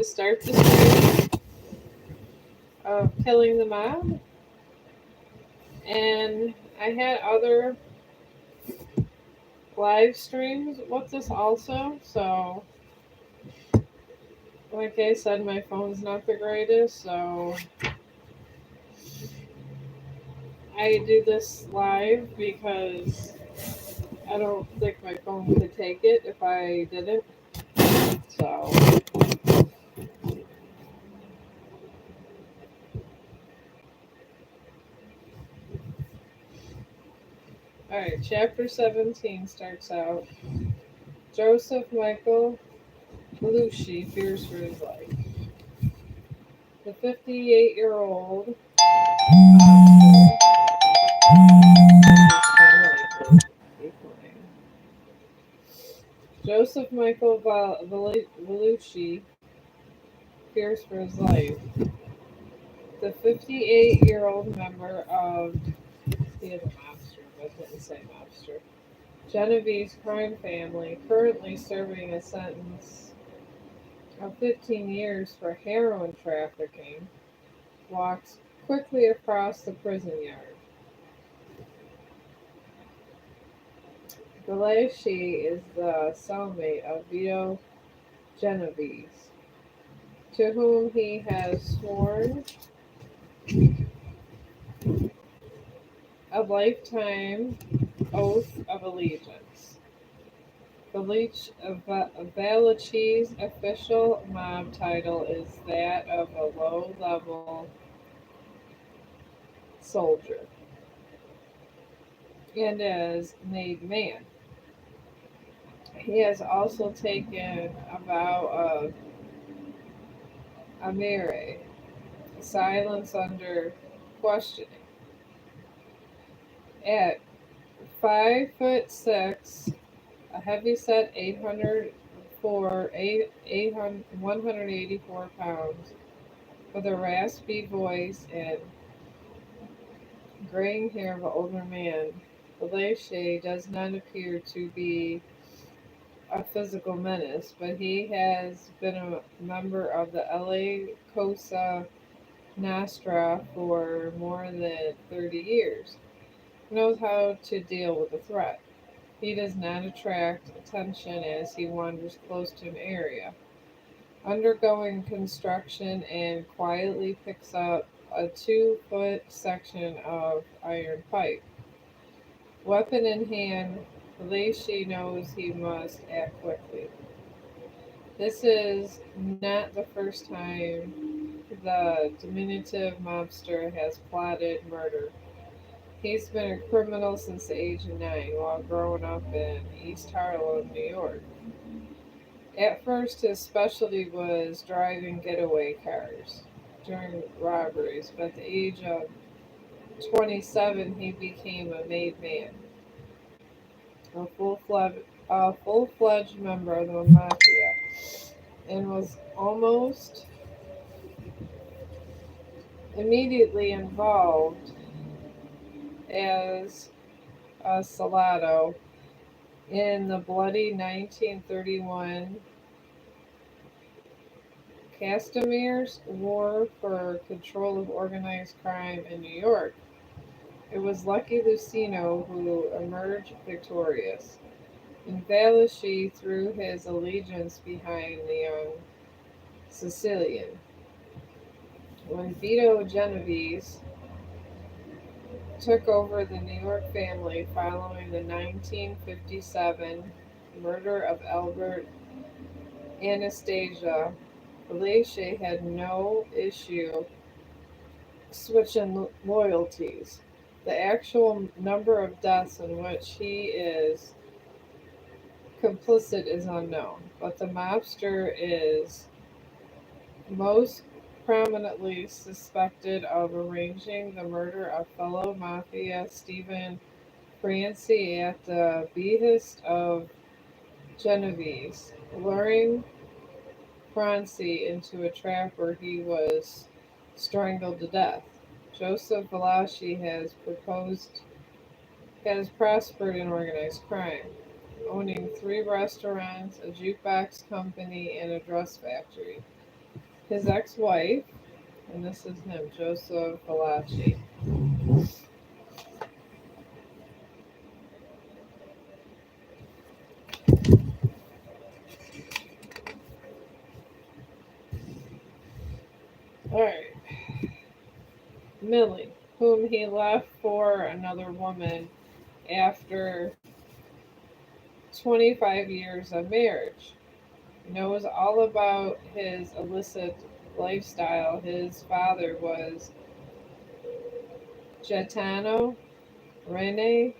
start the series of Killing the Mob, and I had other live streams with this also. So, like I said, my phone's not the greatest, so I do this live because I don't think my phone could take it if I didn't. So, alright, chapter 17 starts out. Joseph Michael Belushi fears for his life. The 58-year-old Joseph Michael Belushi fears for his life. The 58-year-old member of he is a mobster, but didn't say mobster. Genevieve's crime family, currently serving a sentence of 15 years for heroin trafficking, walks quickly across the prison yard. Belushi is the cellmate of Vito Genovese, to whom he has sworn a lifetime oath of allegiance. Beluchi's official mob title is that of a low-level soldier and is made man. He has also taken a vow of amire, silence under questioning. At 5'6", a heavyset 184 pounds, with a raspy voice and graying hair of an older man, Belushi does not appear to be a physical menace, but he has been a member of the LA Cosa Nostra for more than 30 years. He knows how to deal with a threat. He does not attract attention as he wanders close to an area, undergoing construction, and quietly picks up a 2-foot section of iron pipe. Weapon in hand, Belushi knows he must act quickly. This is not the first time the diminutive mobster has plotted murder. He's been a criminal since the age of 9 while growing up in East Harlem, New York. At first, his specialty was driving getaway cars during robberies, but at the age of 27, he became a made man, a full-fledged member of the mafia, and was almost immediately involved as a Salado in the bloody 1931 Castamir's War for Control of Organized Crime in New York. It was Lucky Lucino who emerged victorious, and Belushi threw his allegiance behind the young Sicilian. When Vito Genovese took over the New York family following the 1957 murder of Albert Anastasia, Belushi had no issue switching loyalties. The actual number of deaths in which he is complicit is unknown, but the mobster is most prominently suspected of arranging the murder of fellow mafia Stephen Francie at the behest of Genovese, luring Francie into a trap where he was strangled to death. Joseph Belushi has prospered in organized crime, owning 3 restaurants, a jukebox company, and a dress factory. his ex-wife, and this is him, Joseph Valachi. Alright, Millie, whom he left for another woman after 25 years of marriage, knows all about his illicit lifestyle. His father was Gaetano Rene,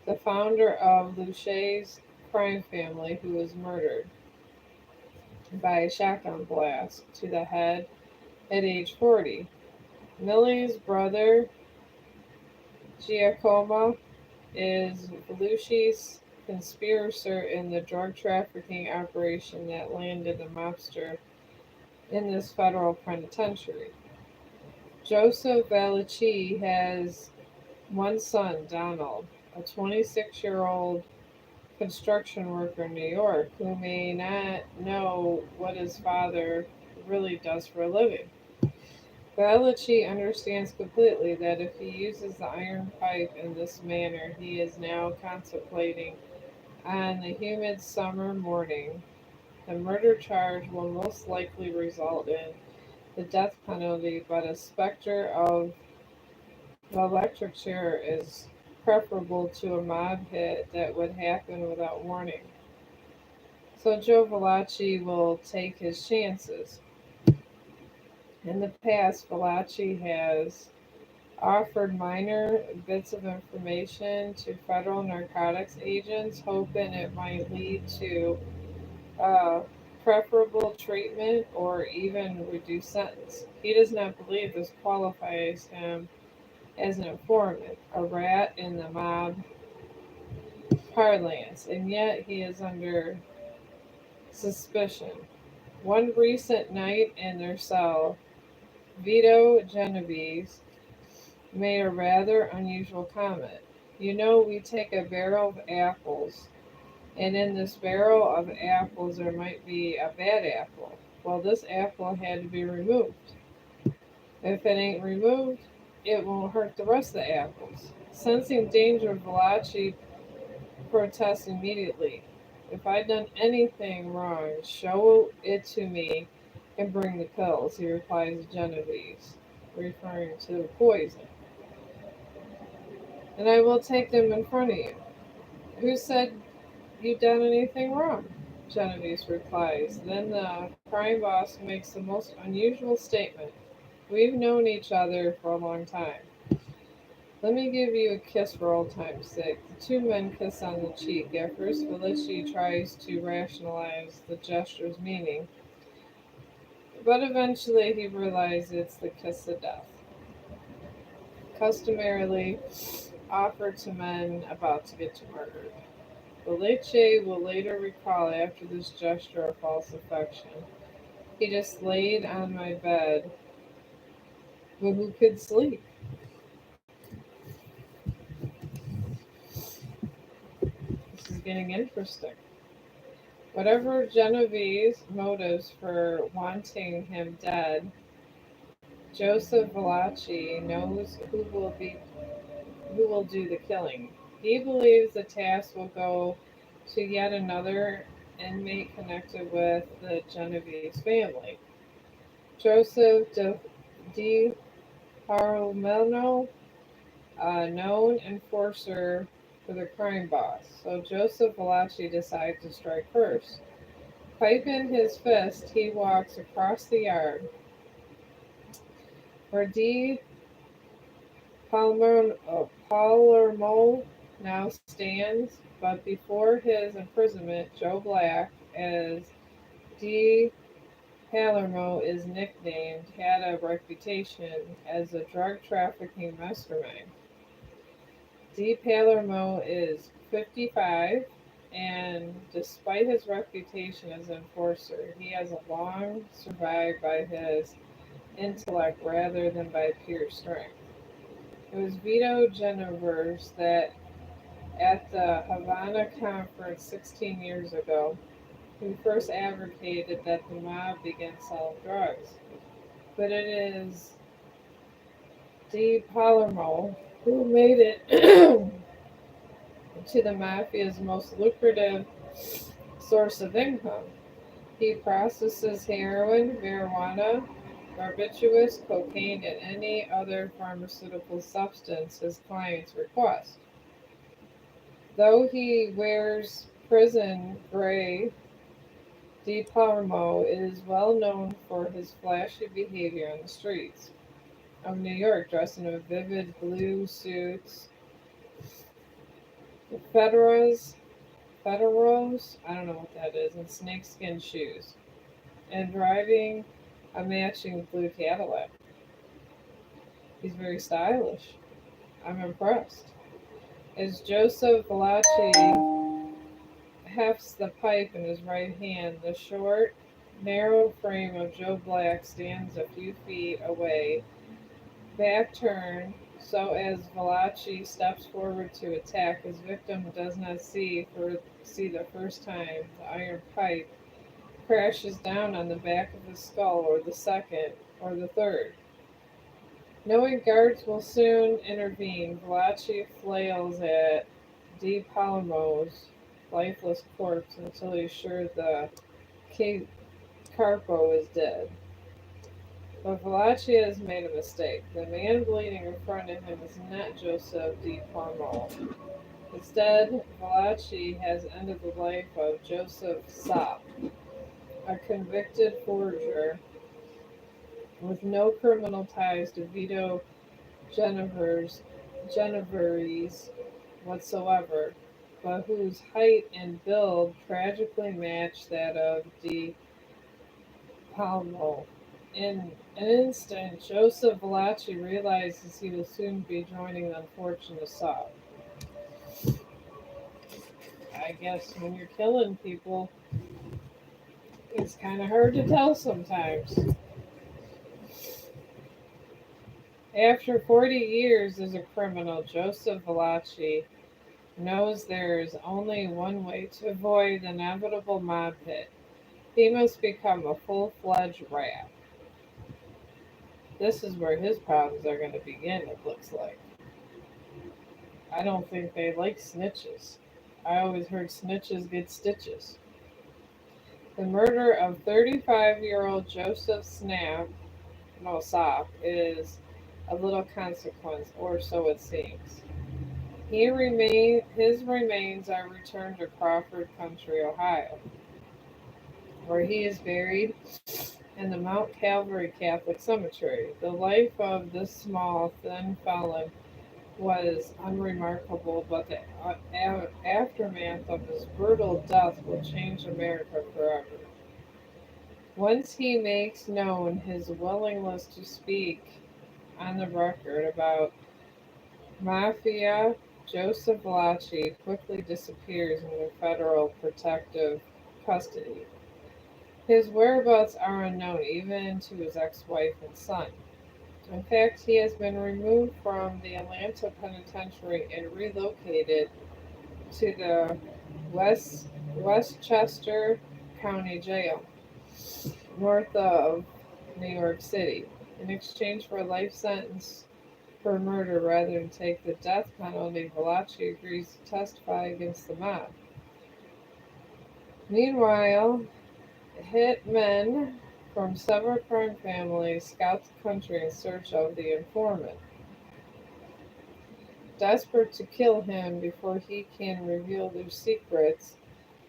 the founder of Luce's crime family, who was murdered by a shotgun blast to the head at age 40. Millie's brother, Giacomo, is Belushi's conspirator in the drug trafficking operation that landed the mobster in this federal penitentiary. Joseph Valachi has one son, Donald, a 26-year-old construction worker in New York who may not know what his father really does for a living. Valachi understands completely that if he uses the iron pipe in this manner he is now contemplating on the humid summer morning, the murder charge will most likely result in the death penalty, but a specter of the electric chair is preferable to a mob hit that would happen without warning. So Joe Valachi will take his chances. In the past, Valachi has offered minor bits of information to federal narcotics agents, hoping it might lead to uh, preferable treatment or even reduced sentence. He does not believe this qualifies him as an informant, a rat in the mob parlance, and yet he is under suspicion. One recent night in their cell, Vito Genovese made a rather unusual comment. You know, we take a barrel of apples, and in this barrel of apples there might be a bad apple. Well, this apple had to be removed. If it ain't removed, it won't hurt the rest of the apples. Sensing danger, Valachi protests immediately. If I'd done anything wrong, show it to me and bring the pills, he replies to Genovese, referring to the poison. And I will take them in front of you. Who said you'd done anything wrong? Genovese replies. Then the crime boss makes the most unusual statement. We've known each other for a long time. Let me give you a kiss for old time's sake. The two men kiss on the cheek. At first, Felici tries to rationalize the gesture's meaning, but eventually he realizes it's the kiss of death, customarily offered to men about to get murdered. Felice will later recall after this gesture of false affection. He just laid on my bed, but who could sleep? This is getting interesting. Whatever Genevieve's motives for wanting him dead, Joseph Valachi knows who will do the killing. He believes the task will go to yet another inmate connected with the Genovese family. Joseph Di Parmeno, a known enforcer for the crime boss. So Joseph Valachi decides to strike first. Pipe in his fist, he walks across the yard where Palermo now stands, but before his imprisonment, Joe Black, as D. Palermo is nicknamed, had a reputation as a drug trafficking mastermind. D. Palermo is 55, and despite his reputation as an enforcer, he has long survived by his intellect rather than by pure strength. It was Vito Genovese that, at the Havana conference 16 years ago, who first advocated that the mob begin selling drugs. But it is Di Palermo who made it to the mafia's most lucrative source of income. He processes heroin, marijuana, barbiturates, cocaine, and any other pharmaceutical substance his clients request. Though he wears prison gray, Di Palermo is well known for his flashy behavior on the streets of New York, dressed in a vivid blue suits, fedoras, federals, I don't know what that is, and snakeskin shoes, and driving a matching blue Cadillac. He's very stylish. I'm impressed. As Joseph Valachi hefts the pipe in his right hand, the short, narrow frame of Joe Black stands a few feet away, back turned, so as Valachi steps forward to attack, his victim does not see the first time the iron pipe crashes down on the back of his skull, or the second, or the third. Knowing guards will soon intervene, Valachi flails at Di Palomo's lifeless corpse until he's sure the Carpo is dead. But Valachi has made a mistake. The man bleeding in front of him is not Joseph Di Palomo. Instead, Valachi has ended the life of Joseph Sapp, a convicted forger with no criminal ties to Vito Genovese whatsoever, but whose height and build tragically match that of Di Palmo. In an instant, Joseph Valachi realizes he will soon be joining the unfortunate Saab. I guess when you're killing people, it's kind of hard to tell sometimes. After 40 years as a criminal, Joseph Valachi knows there is only one way to avoid the inevitable mob hit. He must become a full-fledged rat. This is where his problems are going to begin, it looks like. I don't think they like snitches. I always heard snitches get stitches. The murder of 35-year-old Joseph Sapp is of little consequence, or so it seems. His remains are returned to Crawford Country, Ohio, where he is buried in the Mount Calvary Catholic Cemetery. The life of this small, thin felon was unremarkable, but the aftermath of his brutal death will change America forever. Once he makes known his willingness to speak on the record about Mafia, Joseph Valachi quickly disappears into federal protective custody. His whereabouts are unknown even to his ex-wife and son. In fact, he has been removed from the Atlanta Penitentiary and relocated to the Westchester County Jail, north of New York City, in exchange for a life sentence for murder rather than take the death penalty. Valachi agrees to testify against the mob. Meanwhile, hitmen from several crime families scout the country in search of the informant. Desperate to kill him before he can reveal their secrets,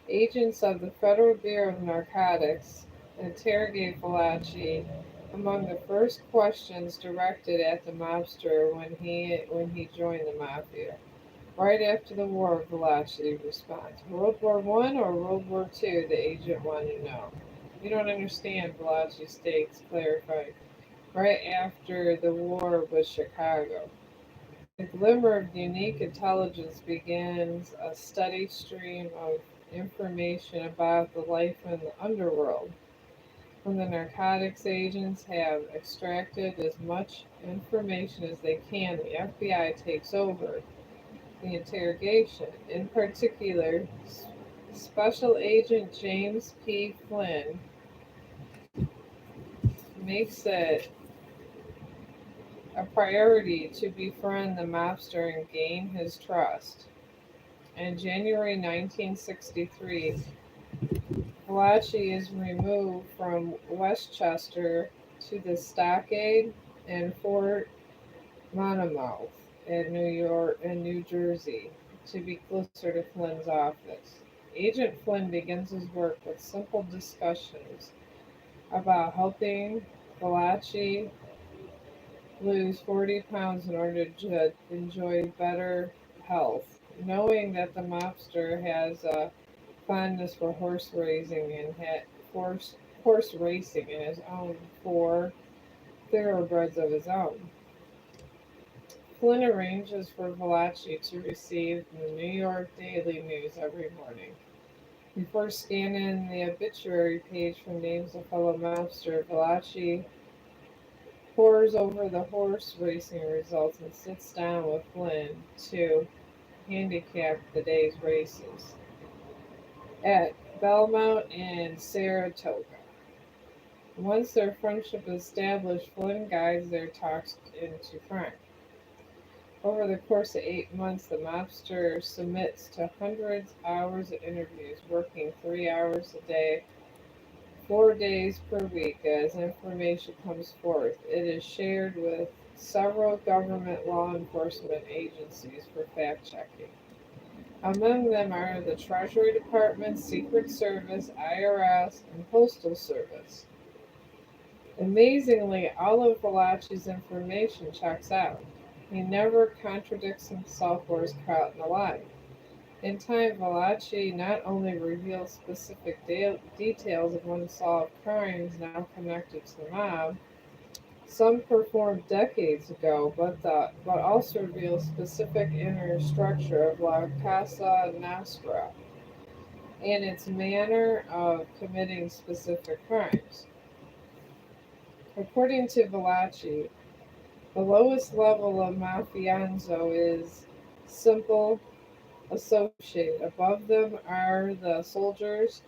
agents of the Federal Bureau of Narcotics interrogate Valachi. Among the first questions directed at the mobster when he joined the mafia. Right after the war, Valachi responds, World War I or World War II? The agent wanted to know. You don't understand, Valachi states, clarified. Right after the war with Chicago. The glimmer of unique intelligence begins a steady stream of information about the life in the underworld. When the narcotics agents have extracted as much information as they can, the FBI takes over the interrogation. In particular, Special Agent James P. Flynn makes it a priority to befriend the mobster and gain his trust. In January 1963, Malachi is removed from Westchester to the Stockade and Fort Monmouth in New Jersey, to be closer to Flynn's office. Agent Flynn begins his work with simple discussions about helping Malachi lose 40 pounds in order to enjoy better health, knowing that the mobster has a fondness for horse racing and had horse racing in his own four thoroughbreds of his own. Flynn arranges for Valachi to receive the New York Daily News every morning. Before scanning the obituary page for names of fellow mobster, Valachi pores over the horse racing results and sits down with Flynn to handicap the day's races at Belmont and Saratoga. Once their friendship is established, Flynn guides their talks into crime. Over the course of 8 months, the mobster submits to hundreds of hours of interviews, working 3 hours a day, 4 days per week. As information comes forth, it is shared with several government law enforcement agencies for fact-checking. Among them are the Treasury Department, Secret Service, IRS, and Postal Service. Amazingly, all of Valachi's information checks out. He never contradicts himself or is caught in a lie. In time, Valachi not only reveals specific details of unsolved crimes now connected to the mob, some performed decades ago, but also reveals specific inner structure of La Casa Nostra and its manner of committing specific crimes. According to Valachi, the lowest level of mafioso is simple associate. Above them are the soldiers,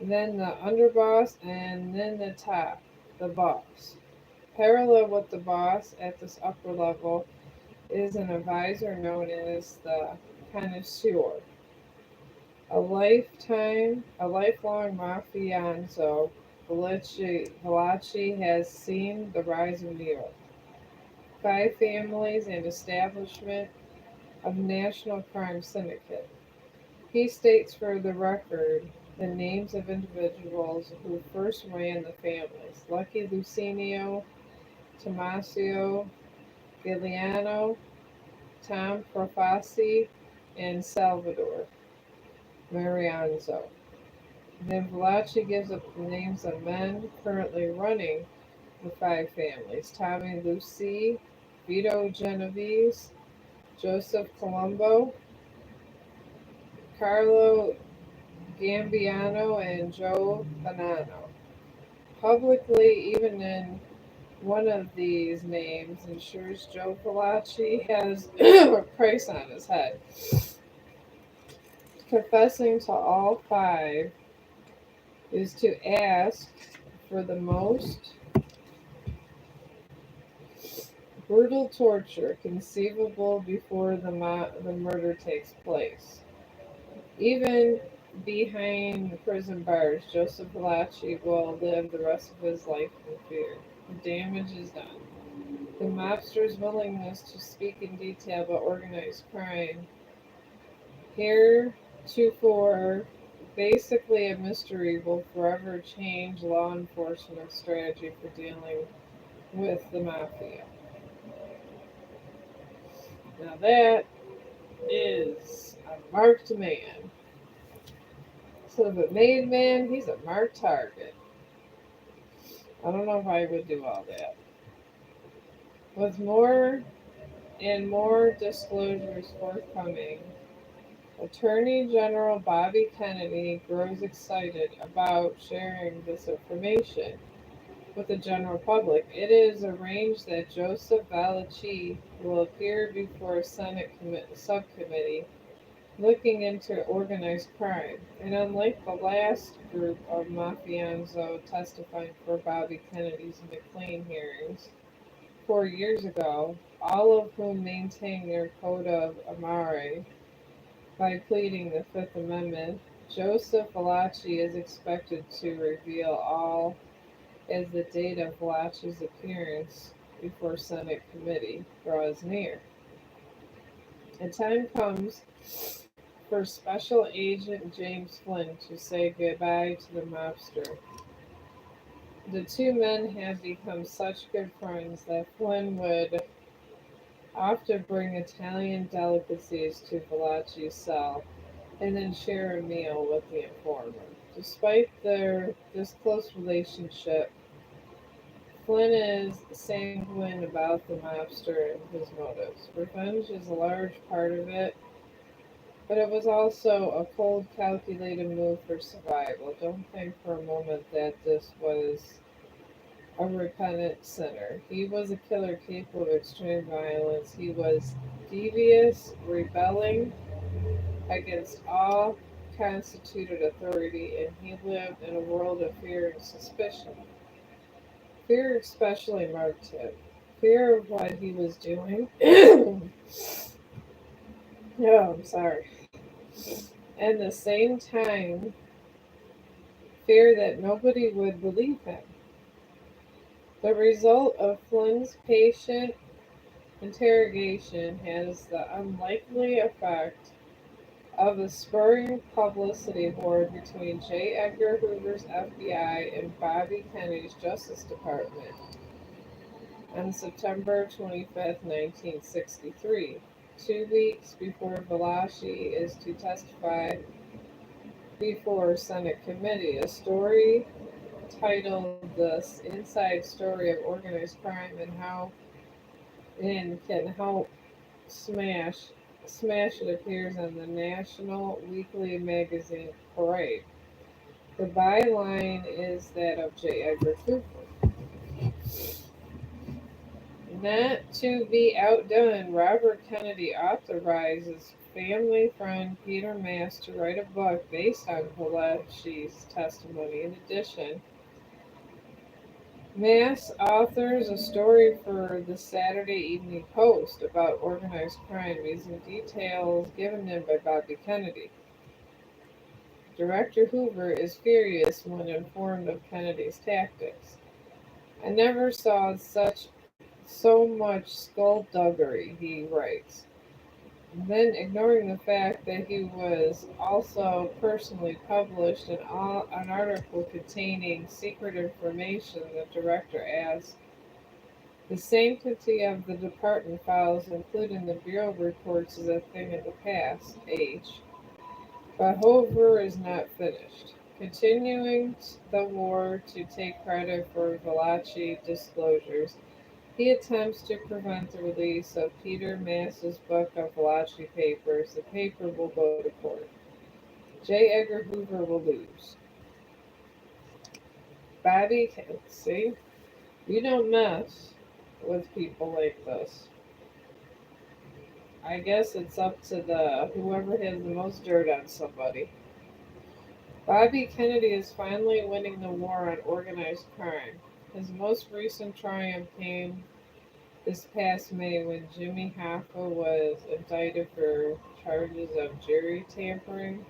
then the underboss, and then the top, the boss. Parallel with the boss at this upper level is an advisor known as the connoisseur. A lifelong mafioso, Valachi has seen the rise of New York. 5 families and establishment of national crime syndicate. He states for the record the names of individuals who first ran the families: Lucky Lucinio, Tomasio Giuliano, Tom Profassi, and Salvador Marianzo. Then Valachi gives up the names of men currently running the 5 families: Tommy Lucy, Vito Genovese, Joseph Colombo, Carlo Gambiano, and Joe Bonanno. Publicly, even in one of these names ensures Joe Valachi has a price on his head. Confessing to all 5 is to ask for the most brutal torture conceivable before the murder takes place. Even behind the prison bars, Joseph Valachi will live the rest of his life in fear. The damage is done. The mobster's willingness to speak in detail about organized crime, heretofore basically a mystery, will forever change law enforcement strategy for dealing with the mafia. Now that is a marked man. So if it made man, he's a marked target. I don't know if I would do all that. With more and more disclosures forthcoming, Attorney General Bobby Kennedy grows excited about sharing this information with the general public. It is arranged that Joseph Valachi will appear before a Senate subcommittee looking into organized crime. And unlike the last group of Mafianzo testifying for Bobby Kennedy's McLean hearings 4 years ago, all of whom maintained their code of amare by pleading the Fifth Amendment, Joseph Valachi is expected to reveal all as the date of Valachi's appearance before Senate committee draws near. The time comes for Special Agent James Flynn to say goodbye to the mobster. The two men had become such good friends that Flynn would often bring Italian delicacies to Valachi's cell and then share a meal with the informer. Despite this close relationship, Flynn is sanguine about the mobster and his motives. Revenge is a large part of it, but it was also a cold, calculated move for survival. Don't think for a moment that this was a repentant sinner. He was a killer capable of extreme violence. He was devious, rebelling against all constituted authority, and he lived in a world of fear and suspicion. Fear especially marked him. Fear of what he was doing. Oh, I'm sorry. At the same time, fear that nobody would believe him. The result of Flynn's patient interrogation has the unlikely effect of a spurring publicity war between J. Edgar Hoover's FBI and Bobby Kennedy's Justice Department on September 25th, 1963, 2 weeks before Valachi is to testify before Senate committee. A story titled "The Inside Story of Organized Crime and Can Help Smash It" appears on the National Weekly magazine Parade. The byline is that of J. Edgar Hoover. Not to be outdone, Robert Kennedy authorizes family friend Peter Mass to write a book based on Valachi's testimony. In addition, Mass authors a story for the Saturday Evening Post about organized crime using details given him by Bobby Kennedy. Director Hoover is furious when informed of Kennedy's tactics. "I never saw so much skullduggery," he writes. Then, ignoring the fact that he was also personally published an article containing secret information, the director asks, "The sanctity of the department files, including the bureau reports, is a thing of the past, H." But Hoover is not finished. Continuing the war to take credit for Valachi disclosures, he attempts to prevent the release of Peter Mass's book of Valachi papers. The paper will go to court. J. Edgar Hoover will lose. See, you don't mess with people like this. I guess it's up to the whoever has the most dirt on somebody. Bobby Kennedy is finally winning the war on organized crime. His most recent triumph came this past May when Jimmy Hoffa was indicted for charges of jury tampering.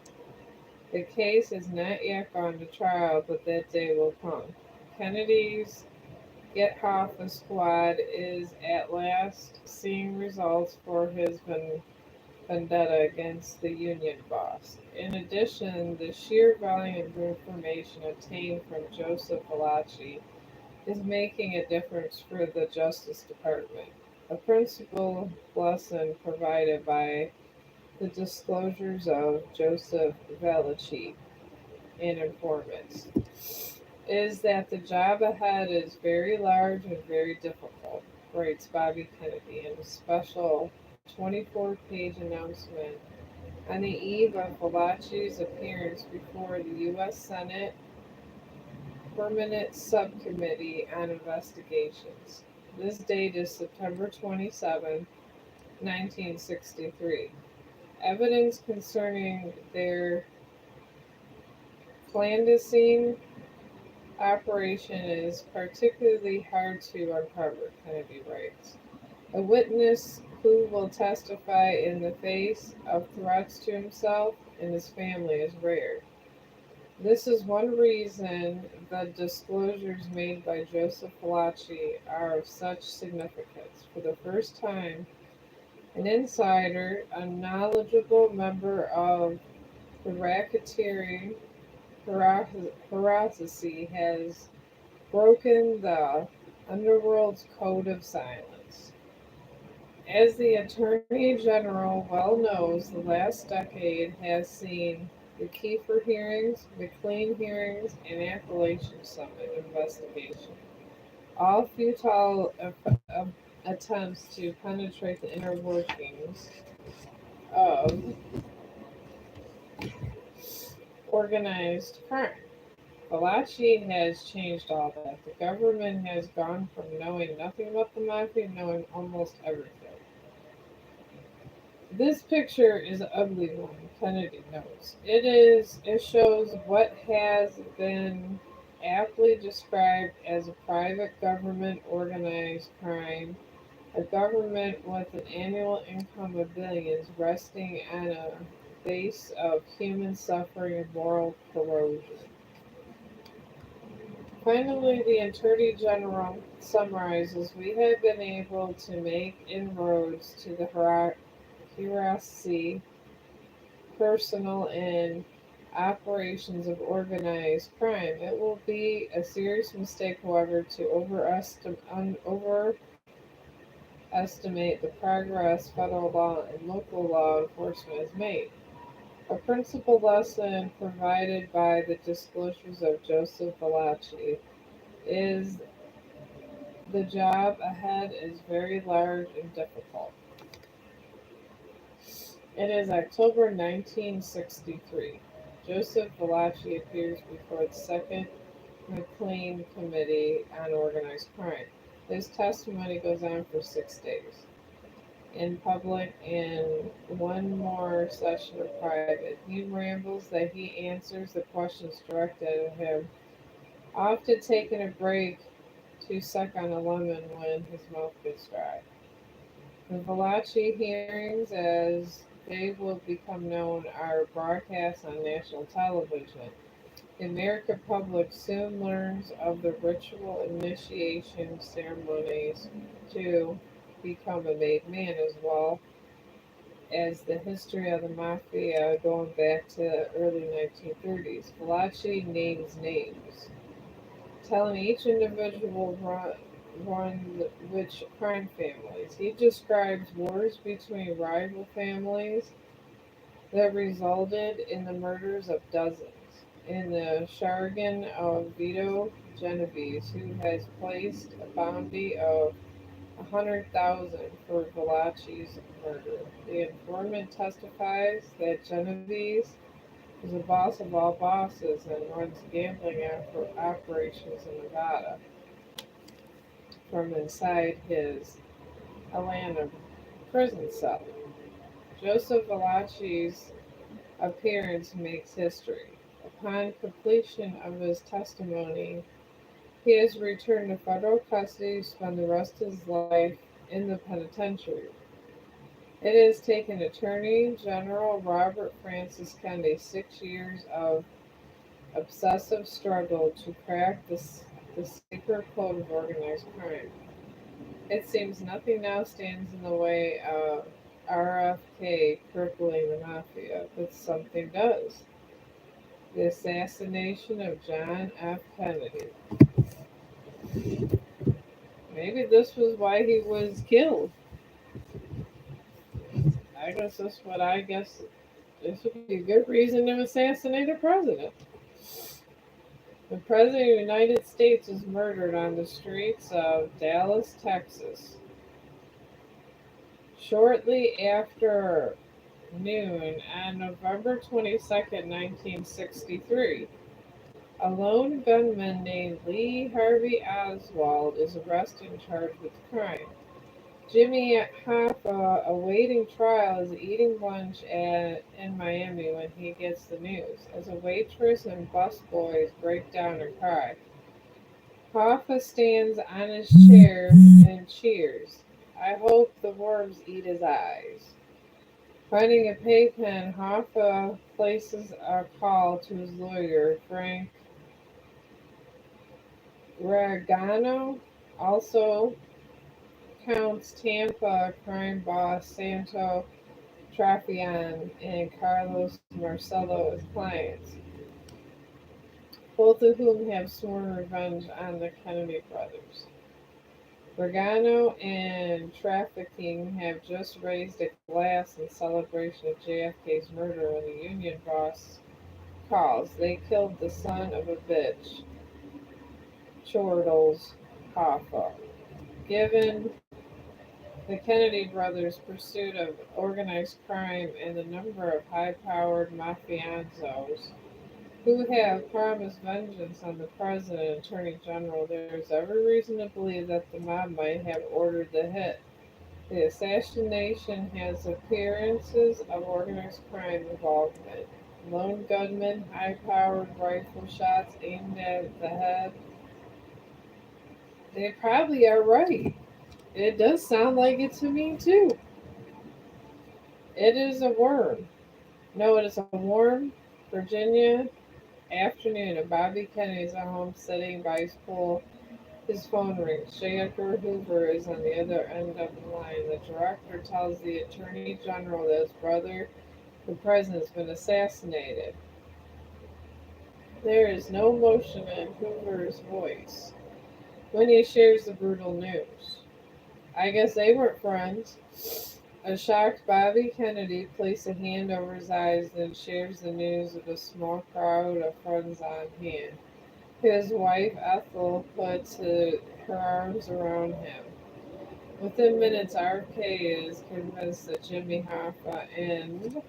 The case has not yet gone to trial, but that day will come. Kennedy's Get Hoffa squad is at last seeing results for his vendetta against the union boss. In addition, the sheer volume of information obtained from Joseph Valachi is making a difference for the Justice Department, a principal lesson provided by the disclosures of Joseph Valachi and informants is that the job ahead is very large and very difficult, writes Bobby Kennedy in a special 24-page announcement on the eve of Valachi's appearance before the U.S. Senate Permanent Subcommittee on Investigations. This date is September 27, 1963. Evidence concerning their clandestine operation is particularly hard to uncover, Kennedy writes. A witness who will testify in the face of threats to himself and his family is rare. This is one reason the disclosures made by Joseph Valachi are of such significance. For the first time, an insider, a knowledgeable member of the racketeering bureaucracy, has broken the underworld's code of silence. As the Attorney General well knows, the last decade has seen the Kiefer hearings, McLean hearings, and Appalachian Summit investigation, all futile attempts to penetrate the inner workings of organized crime. Valachi has changed all that. The government has gone from knowing nothing about the mafia to knowing almost everything. This picture is an ugly one, Kennedy notes. It shows what has been aptly described as a private government organized crime, a government with an annual income of billions resting on a base of human suffering and moral corrosion. Finally, the Attorney General summarizes, we have been able to make inroads to the hierarchy, personal, and operations of organized crime. It will be a serious mistake, however, to overestimate the progress federal law and local law enforcement has made. A principal lesson provided by the disclosures of Joseph Valachi is the job ahead is very large and difficult. It is October 1963. Joseph Valachi appears before the Second McLean Committee on Organized Crime. His testimony goes on for 6 days, in public and one more session of private. He rambles that he answers the questions directed at him, often taking a break to suck on a lemon when his mouth gets dry. The Valachi hearings, as they will become known, are broadcast on national television. The American public soon learns of the ritual initiation ceremonies to become a made man, as well as the history of the mafia going back to the early 1930s. Valachi names names, telling each individual run which crime families. He describes wars between rival families that resulted in the murders of dozens. In the jargon of Vito Genovese, who has placed a bounty of 100,000 for Valachi's murder. The informant testifies that Genovese is the boss of all bosses and runs gambling operations in Nevada from inside his Atlanta prison cell. Joseph Valachi's appearance makes history. Upon completion of his testimony, he is returned to federal custody to spend the rest of his life in the penitentiary. It has taken Attorney General Robert Francis Kennedy 6 years of obsessive struggle to crack the sacred code of organized crime. It seems nothing now stands in the way of RFK crippling the mafia, but something does. The assassination of John F. Kennedy. Maybe this was why he was killed. I guess that's what I guess this would be a good reason to assassinate a president. The President of the United States is murdered on the streets of Dallas, Texas. Shortly after noon on November 22nd, 1963, a lone gunman named Lee Harvey Oswald is arrested and charged with the crime. Jimmy Hoffa, awaiting trial, is eating lunch in Miami when he gets the news. As a waitress and busboys break down and cry, Hoffa stands on his chair and cheers. I hope the worms eat his eyes. Finding a paypen, Hoffa places a call to his lawyer, Frank Ragano, also counts Tampa crime boss Santo Trafian and Carlos Marcello as clients, both of whom have sworn revenge on the Kennedy brothers. Regano and Trafficking have just raised a glass in celebration of JFK's murder when the Union boss calls. They killed the son of a bitch, Chortles Hoffa. Given the Kennedy brothers' pursuit of organized crime and the number of high-powered mafiosos who have promised vengeance on the president and attorney general, there is every reason to believe that the mob might have ordered the hit. The assassination has appearances of organized crime involvement. Lone gunmen, high-powered rifle shots aimed at the head. They probably are right. It does sound like it to me too. It is a worm. No, it is a warm Virginia afternoon, and Bobby Kennedy is at home sitting by his pool. His phone rings. J. Edgar Hoover is on the other end of the line. The director tells the attorney general that his brother, the president, has been assassinated. There is no emotion in Hoover's voice when he shares the brutal news. I guess they weren't friends. A shocked Bobby Kennedy places a hand over his eyes, then shares the news with a small crowd of friends on hand. His wife Ethel puts her arms around him. Within minutes, RFK is convinced that Jimmy Hoffa and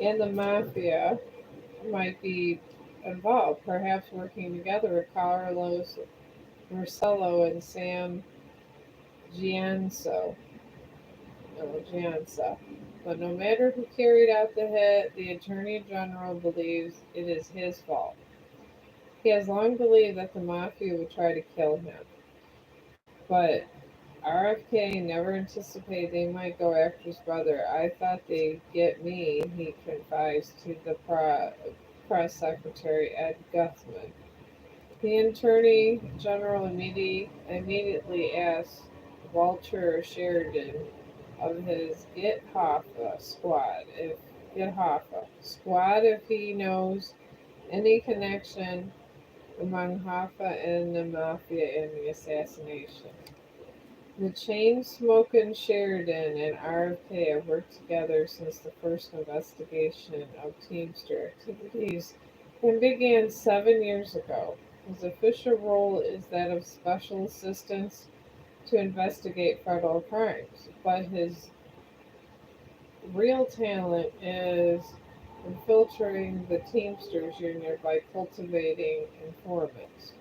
the mafia might be involved, perhaps working together with Carlos Marcello and Sam Gianso. No, Gianza. But no matter who carried out the hit, the Attorney General believes it is his fault. He has long believed that the Mafia would try to kill him, but RFK never anticipated they might go after his brother. I thought they'd get me, he confides to the press secretary Ed Guthman. The Attorney General immediately asks Walter Sheridan of his Get Hoffa squad if he knows any connection among Hoffa and the Mafia in the assassination. The chain-smoking Sheridan and RFK have worked together since the first investigation of Teamster activities and began 7 years ago. His official role is that of special assistance to investigate federal crimes, but his real talent is infiltrating the Teamsters Union by cultivating informants.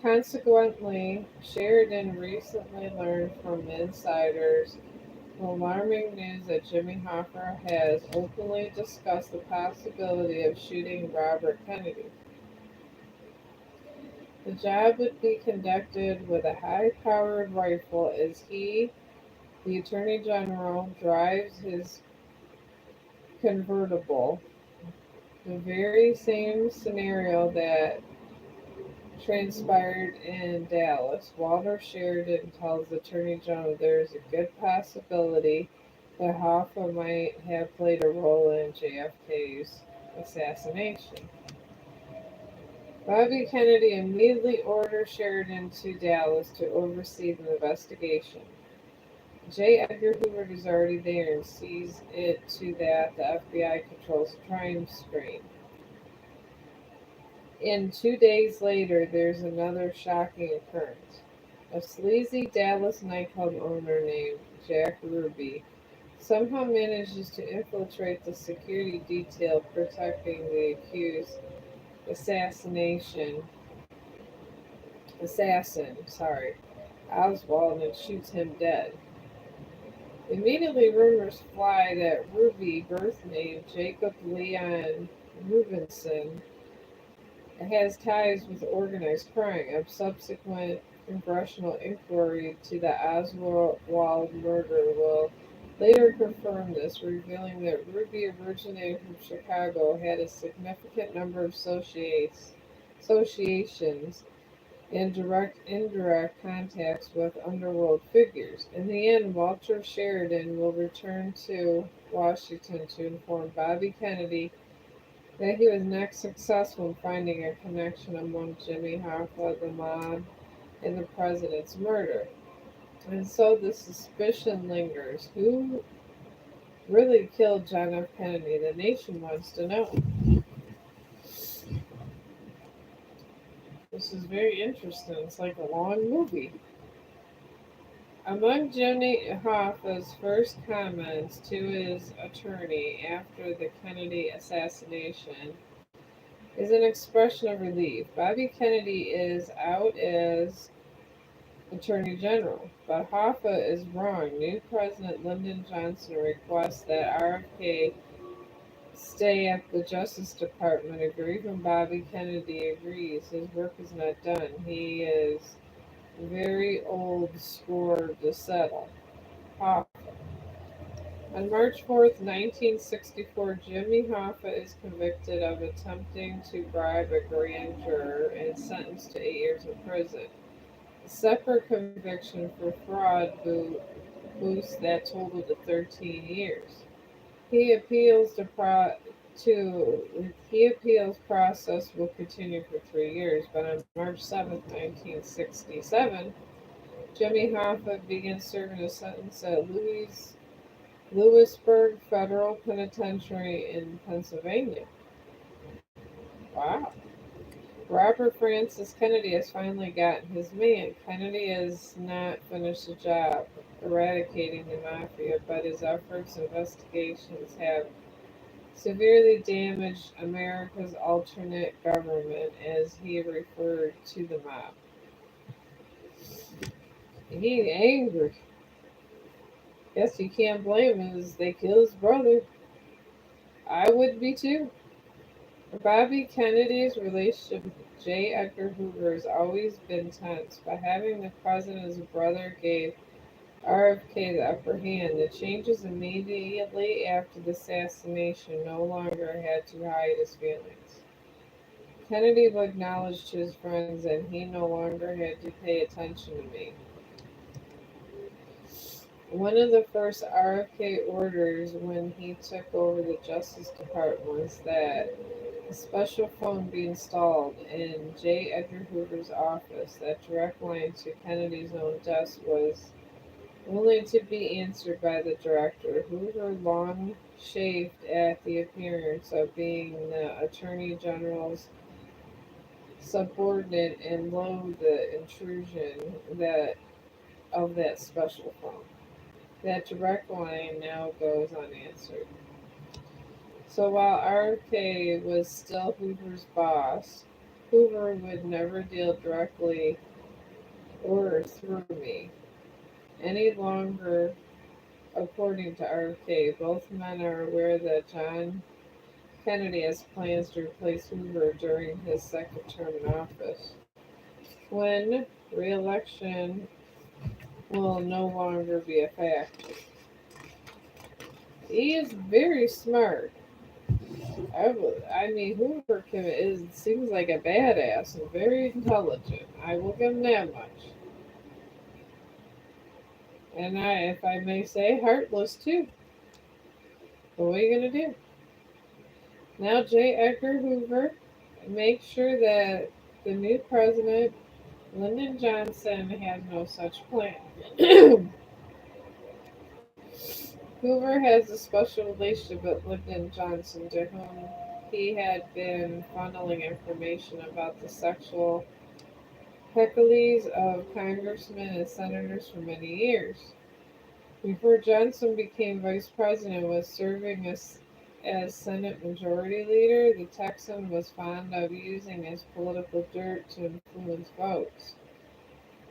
Consequently, Sheridan recently learned from insiders the alarming news that Jimmy Hoffa has openly discussed the possibility of shooting Robert Kennedy. The job would be conducted with a high-powered rifle as he, the Attorney General, drives his convertible, the very same scenario that transpired in Dallas. Walter Sheridan tells the Attorney General there is a good possibility that Hoffa might have played a role in JFK's assassination. Bobby Kennedy immediately orders Sheridan to Dallas to oversee the investigation. J. Edgar Hoover is already there and sees it to that the FBI controls the crime scene. And 2 days later, there's another shocking occurrence. A sleazy Dallas nightclub owner named Jack Ruby somehow manages to infiltrate the security detail protecting the accused assassination Oswald and shoots him dead. Immediately, rumors fly that Ruby, birth name Jacob Leon Rubenson, has ties with organized crime. A subsequent congressional inquiry to the Oswald murder will later confirm this, revealing that Ruby originated from Chicago, had a significant number of associations, and direct indirect contacts with underworld figures. In the end, Walter Sheridan will return to Washington to inform Bobby Kennedy that he was not successful in finding a connection among Jimmy Hoffa, the mob, and the president's murder. And so the suspicion lingers. Who really killed John F. Kennedy? The nation wants to know. This is very interesting. It's like a long movie. Among Jimmy Hoffa's first comments to his attorney after the Kennedy assassination is an expression of relief. Bobby Kennedy is out as Attorney General, but Hoffa is wrong. New President Lyndon Johnson requests that RFK stay at the Justice Department. A grieving Bobby Kennedy agrees. His work is not done. He is very old score to settle. Hoffa. On March 4th, 1964, Jimmy Hoffa is convicted of attempting to bribe a grand juror and sentenced to 8 years in prison. A separate conviction for fraud boosts that total to 13 years. He appeals process will continue for 3 years, but on March 7th, 1967, Jimmy Hoffa begins serving a sentence at Lewisburg Federal Penitentiary in Pennsylvania. Wow. Robert Francis Kennedy has finally gotten his man. Kennedy has not finished the job eradicating the mafia, but his investigations have severely damaged America's alternate government, as he referred to the mob. He's angry. Guess you can't blame him as they kill his brother. I would be too. Bobby Kennedy's relationship with J. Edgar Hoover has always been tense, but having the president as a brother gave RFK the upper hand. The changes immediately after the assassination no longer had to hide his feelings. Kennedy would acknowledge to his friends that he no longer had to pay attention to me. One of the first RFK orders when he took over the Justice Department was that a special phone be installed in J. Edgar Hoover's office. That direct line to Kennedy's own desk was only to be answered by the director. Hoover long chafed at the appearance of being the Attorney General's subordinate and loathed the intrusion of that special phone. That direct line now goes unanswered. So while RFK was still Hoover's boss, Hoover would never deal directly or through me any longer. According to RFK, both men are aware that John Kennedy has plans to replace Hoover during his second term in office, when re-election will no longer be a factor. He is very smart. Hoover seems like a badass and very intelligent. I will give him that much. And if I may say, heartless too. But what are you going to do? Now, J. Edgar Hoover makes sure that the new president, Lyndon Johnson, has no such plan. Hoover has a special relationship with Lyndon Johnson, to whom he had been funneling information about the sexual heckles of congressmen and senators for many years. Before Johnson became vice president and was serving as Senate Majority Leader, the Texan was fond of using his political dirt to influence votes.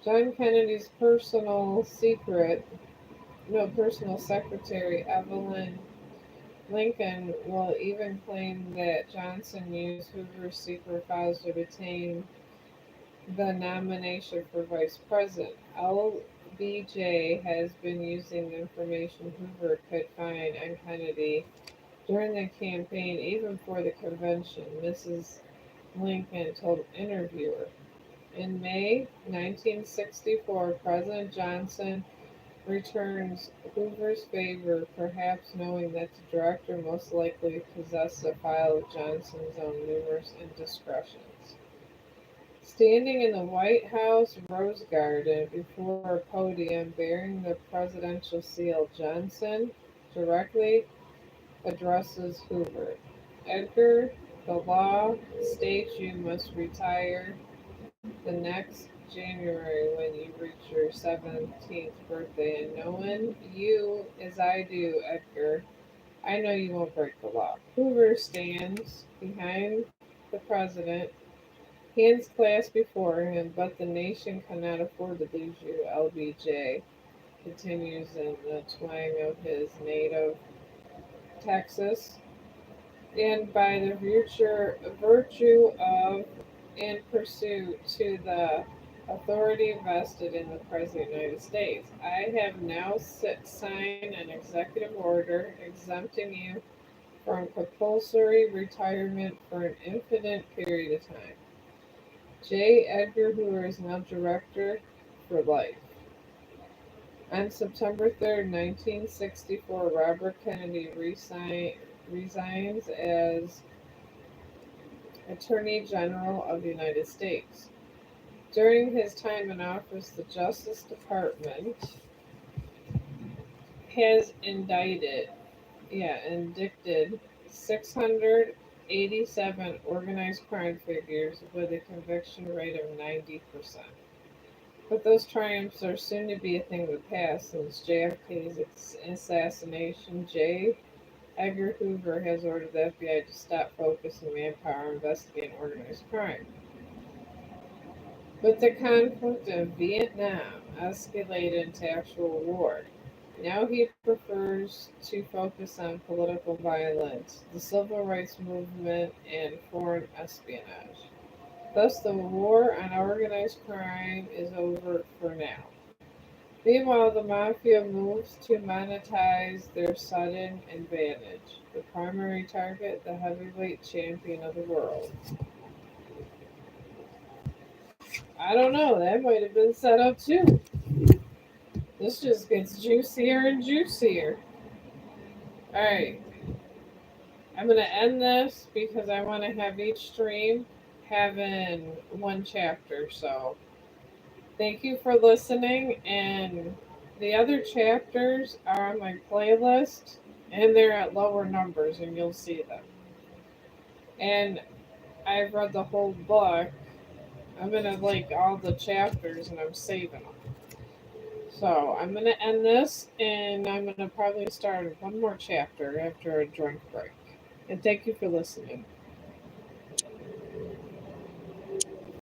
John Kennedy's personal secretary, Evelyn Lincoln, will even claim that Johnson used Hoover's secret files to obtain the nomination for vice president. LBJ has been using the information Hoover could find on Kennedy during the campaign, even for the convention, Mrs. Lincoln told an interviewer. In May 1964, President Johnson returns Hoover's favor, perhaps knowing that the director most likely possessed a file of Johnson's own numerous indiscretions. Standing in the White House Rose Garden before a podium bearing the presidential seal, Johnson directly addresses Hoover. Edgar, the law states you must retire the next January when you reach your 17th birthday, and knowing you as I do, Edgar, I know you won't break the law. Hoover stands behind the president, hands clasped before him, but the nation cannot afford to lose you, LBJ continues in the twang of his native Texas. And by the virtue of and pursuit to the authority vested in the President of the United States, I have now signed an executive order exempting you from compulsory retirement for an infinite period of time. J. Edgar Hoover is now director for life. On September 3rd, 1964, Robert Kennedy resigns as Attorney General of the United States. During his time in office, the Justice Department has indicted 687 organized crime figures with a conviction rate of 90%. But those triumphs are soon to be a thing of the past since JFK's assassination. J. Edgar Hoover has ordered the FBI to stop focusing manpower on investigating organized crime. But the conflict in Vietnam escalated into actual war. Now he prefers to focus on political violence, the civil rights movement, and foreign espionage. Thus, the war on organized crime is over for now. Meanwhile, the mafia moves to monetize their sudden advantage. The primary target, the heavyweight champion of the world. I don't know, that might have been set up too. This just gets juicier and juicier. Alright, I'm going to end this because I want to have each stream having one chapter. So, thank you for listening. And the other chapters are on my playlist and they're at lower numbers, and you'll see them. And I've read the whole book. I'm going to like all the chapters and I'm saving them. So I'm going to end this and I'm going to probably start one more chapter after a drink break. And thank you for listening.